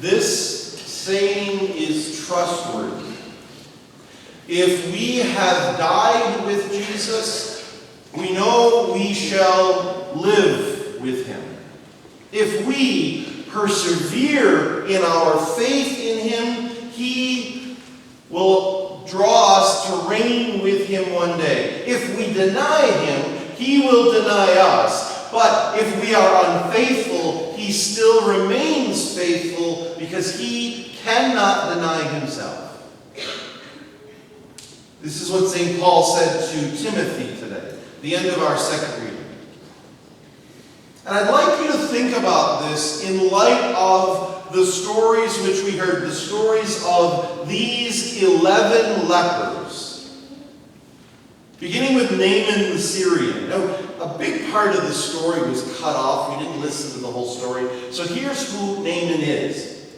This saying is trustworthy. If we have died with Jesus, we know we shall live with him. If we persevere in our faith in him, he will draw us to reign with him one day. If we deny him, he will deny us. But if we are unfaithful, he still remains faithful because he cannot deny himself. This is what St. Paul said to Timothy today, the end of our second reading. And I'd like you to think about this in light of the stories which we heard, the stories of these 11 lepers. Beginning with Naaman the Syrian. Now, a big part of the story was cut off. We didn't listen to the whole story. So here's who Naaman is.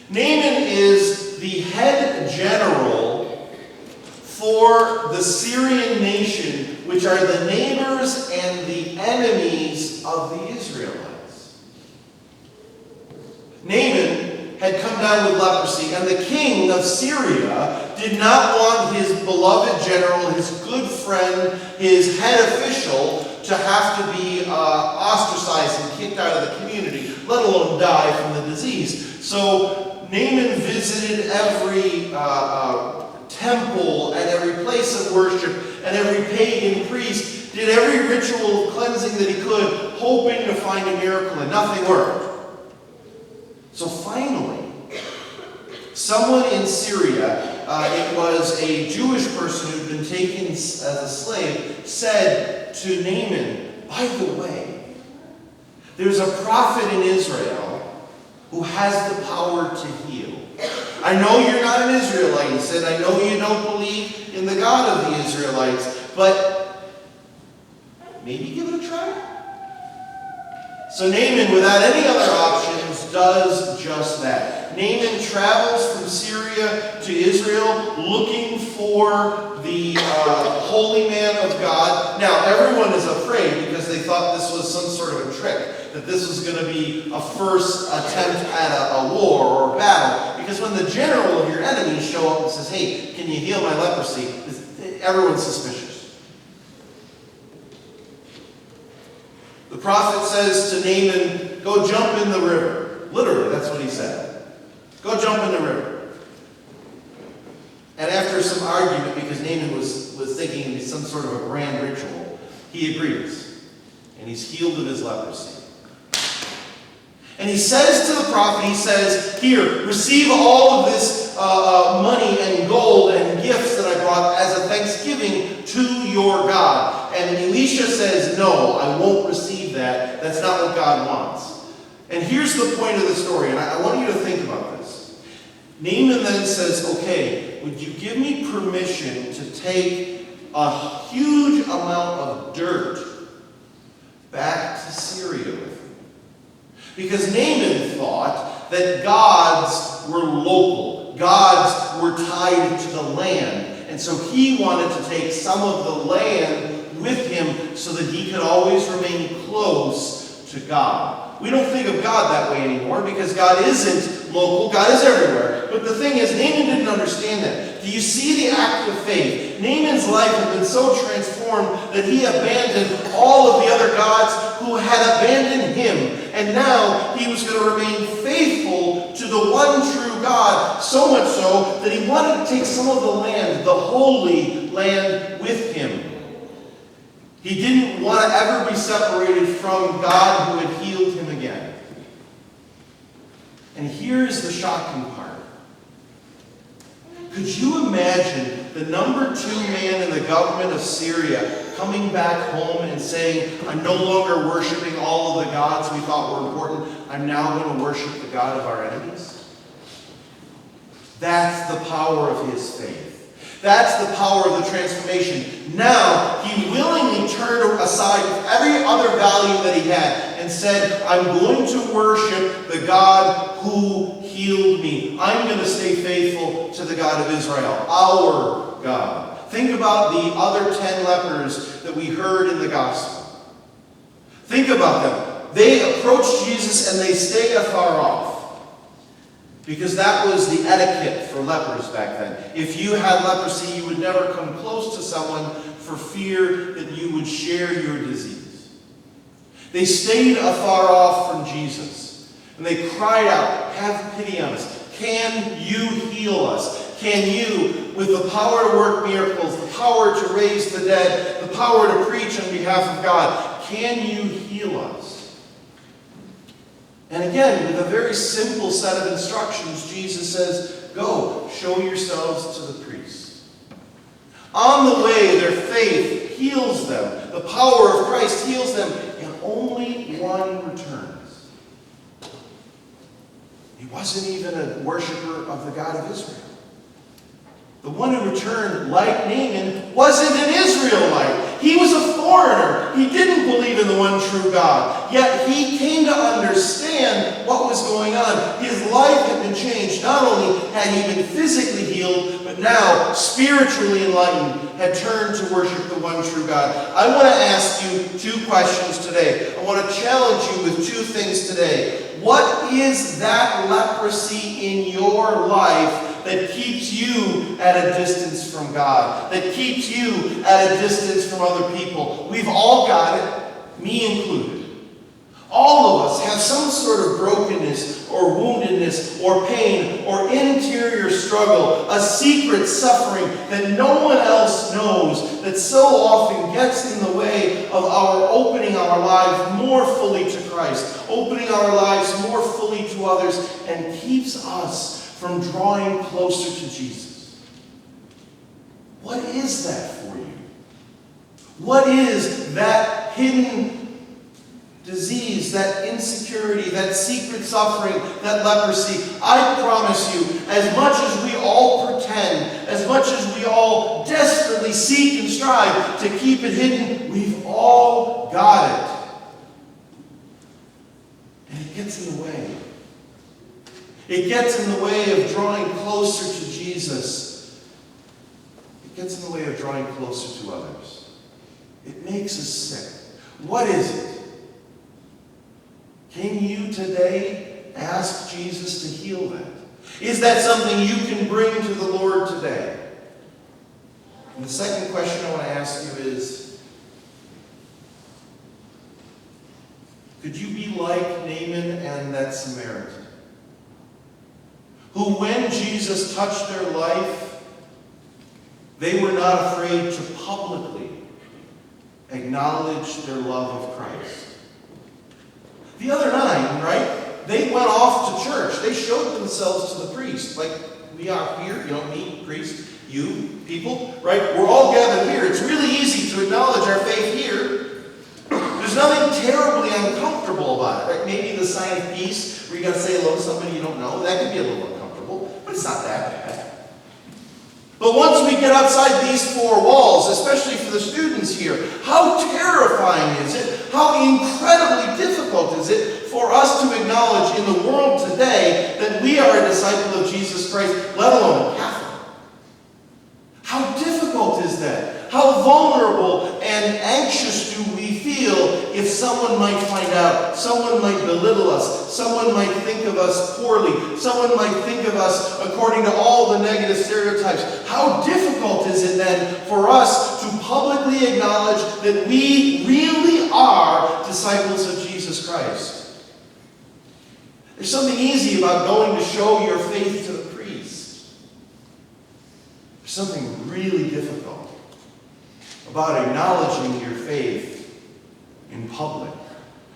Naaman is the head general for the Syrian nation, which are the neighbors and the enemies of the Israelites. Naaman had come down with leprosy, and the king of Syria did not want his beloved general, his good friend, his head official, to have to be ostracized and kicked out of the community, let alone die from the disease. So Naaman visited every temple and every place of worship and every pagan priest, did every ritual of cleansing that he could, hoping to find a miracle, and nothing worked. So finally, someone in Syria, it was a Jewish person who'd been taken as a slave, said to Naaman, by the way, there's a prophet in Israel who has the power to heal. I know you're not an Israelite, he said. I know you don't believe in the God of the Israelites, but maybe give it a try. So Naaman, without any other options, does just that. Naaman travels from Syria to Israel looking for the holy man of God. Now, everyone is afraid because they thought this was some sort of a trick, that this was going to be a first attempt at a war or a battle. Because when the general of your enemies show up and says, hey, can you heal my leprosy? Everyone's suspicious. The prophet says to Naaman, go jump in the river. Literally, that's what he said. Go jump in the river. And after some argument, because Naaman was thinking it'd be some sort of a grand ritual, he agrees. And he's healed of his leprosy. And he says to the prophet, he says, here, receive all of this money and gold and gifts that I brought as a thanksgiving to your God. And Elisha says, no, I won't receive that. That's not what God wants. And here's the point of the story, and I want you to think about this. Naaman then says, okay, would you give me permission to take a huge amount of dirt back to Syria with me? Because Naaman thought that gods were local. Gods were tied to the land. And so he wanted to take some of the land with him so that he could always remain close to God. We don't think of God that way anymore because God isn't local. God is everywhere. But the thing is, Naaman didn't understand that. Do you see the act of faith? Naaman's life had been so transformed that he abandoned all of the other gods who had abandoned him. And now he was going to remain faithful to the one true God, so much so that he wanted to take some of the land, the holy land, with him. He didn't want to ever be separated from God who had healed him again. And here's the shocking part. Could you imagine the number 2 man in the government of Syria coming back home and saying, I'm no longer worshiping all of the gods we thought were important. I'm now going to worship the God of our enemies? That's the power of his faith. That's the power of the transformation. Now, he willingly turned aside every other value that he had and said, I'm going to worship the God who healed me. I'm going to stay faithful to the God of Israel, our God. Think about the other 10 lepers that we heard in the gospel. Think about them. They approach Jesus and they stay afar off. Because that was the etiquette for lepers back then. If you had leprosy, you would never come close to someone for fear that you would share your disease. They stayed afar off from Jesus, and they cried out, "Have pity on us. Can you heal us? Can you, with the power to work miracles, the power to raise the dead, the power to preach on behalf of God, can you heal us?" And again, with a very simple set of instructions, Jesus says, "Go, show yourselves to the priests." On the way, their faith heals them. The power of Christ heals them, and only one returns. He wasn't even a worshiper of the God of Israel. The one who returned, like Naaman, wasn't an Israelite. He was a foreigner. He didn't believe in the one true God. Yet he came to understand what was going on. His life had been changed. Not only had he been physically healed, but now, spiritually enlightened, had turned to worship the one true God. I want to ask you two questions today. I want to challenge you with two things today. What is that leprosy in your life that keeps you at a distance from God, that keeps you at a distance from other people? We've all got it, me included. All of us have some sort of brokenness or woundedness or pain or interior struggle, a secret suffering that no one else knows, that so often gets in the way of our opening our lives more fully to Christ, opening our lives more fully to others, and keeps us from drawing closer to Jesus. What is that for you? What is that hidden disease, that insecurity, that secret suffering, that leprosy? I promise you, as much as we all pretend, as much as we all desperately seek and strive to keep it hidden, we've all got it. And it gets in the way. It gets in the way of drawing closer to Jesus. It gets in the way of drawing closer to others. It makes us sick. What is it? Can you today ask Jesus to heal that? Is that something you can bring to the Lord today? And the second question I want to ask you is, could you be like Naaman and that Samaritan, who, when Jesus touched their life, they were not afraid to publicly acknowledge their love of Christ? The other 9, right? They went off to church. They showed themselves to the priest. Like we are here, me, priest, you, people, right? We're all gathered here. It's really easy to acknowledge our faith here. There's nothing terribly uncomfortable about it, right? Maybe the sign of peace, where you got to say hello to somebody you don't know. That could be a little uncomfortable, but it's not that bad. But once we get outside these 4 walls, especially for the students here, how terrifying is it? How incredibly difficult is it for us to acknowledge in the world today that we are a disciple of Jesus Christ, let alone a Catholic? How difficult is that? How vulnerable and anxious do we feel if someone might find out, someone might belittle us, someone might think of us poorly, someone might think of us according to all the negative stereotypes? How difficult is it then for us to publicly acknowledge that we really are disciples of Jesus Christ? There's something easy about going to show your faith to the priest. There's something really difficult about acknowledging your faith in public.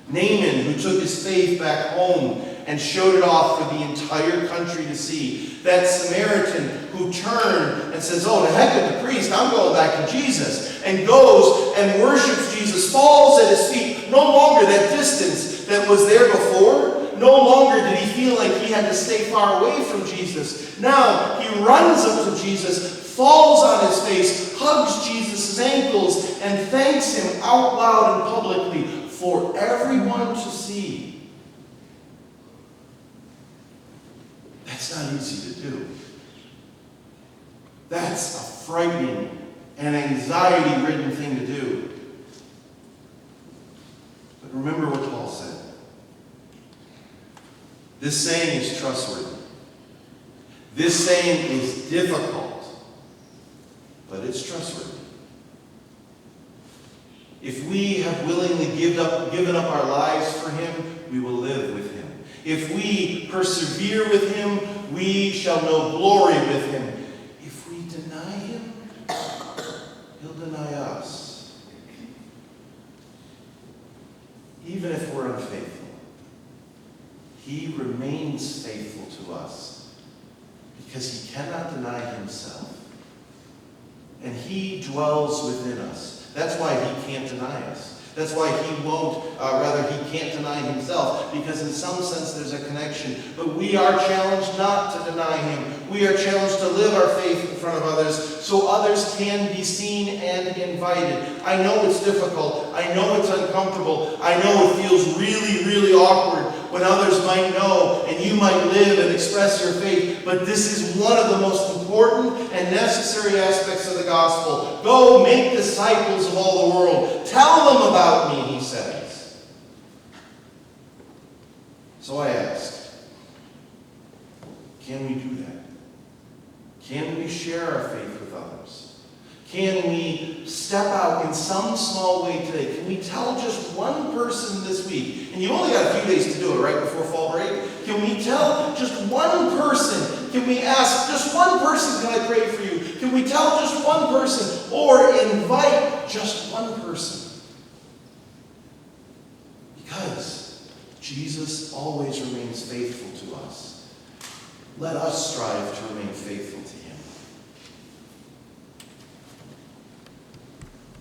Naaman, who took his faith back home and showed it off for the entire country to see. That Samaritan who turned and says, "Oh, to heck with the priest, I'm going back to Jesus," and goes and worships Jesus, falls at his feet. No longer that distance that was there before. No longer did he feel like he had to stay far away from Jesus. Now he runs up to Jesus, falls on his face, hugs Jesus' ankles, and thanks him out loud and publicly for everyone to see. That's not easy to do. That's a frightening and anxiety-ridden thing to do. But remember what Paul said. This saying is trustworthy. This saying is difficult, but it's trustworthy. If we have willingly given up our lives for him, we will live with him. If we persevere with him, we shall know glory with him. If we deny him, he'll deny us. Even if we're unfaithful, he remains faithful to us because he cannot deny himself. And he dwells within us. That's why he can't deny us. That's why he he can't deny himself, because in some sense there's a connection. But we are challenged not to deny him. We are challenged to live our faith in front of others so others can be seen and invited. I know it's difficult. I know it's uncomfortable. I know it feels really, really awkward when others might know and you might live and express your faith. But this is one of the most important and necessary aspects of the gospel. Go make disciples of all the world. Tell them about me, he says. So I ask, can we do that? Can we share our faith with others? Can we step out in some small way today? Can we tell just one person this week? And you only got a few days to do it, right before fall break. Can we tell just one person? Can we ask just one person, can I pray for you? Can we tell just one person? Or invite just one person? Because Jesus always remains faithful to us. Let us strive to remain faithful to him.